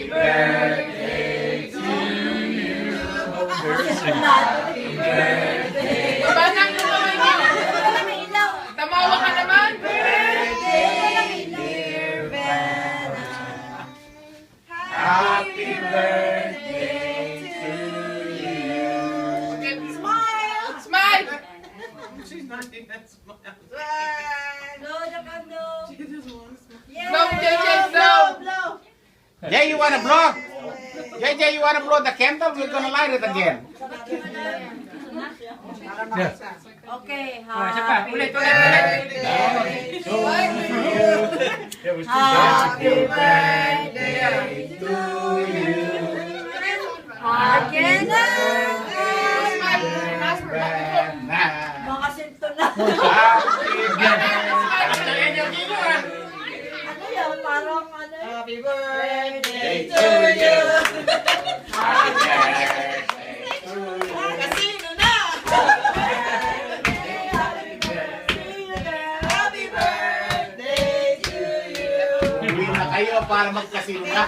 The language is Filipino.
Happy birthday to you. Happy birthday. Baba na ang kamay niyo. Tamawa ka naman. Dear Vanna. Happy birthday to you. Smile. Smile. She's not doing that smile. No, the candle. She doesn't want to smile. Yeah. Blow, JJ, blow. Jay, you wanna blow? JJ, you wanna blow the candle? We're gonna light it again. Okay, Isa pa. Ulit. Happy birthday to you. Again na. Mga sinto na. Ano yan? Parang ano? Happy birthday to you. Kasino na. Happy birthday to you. Uwi na kayo para magkasino na.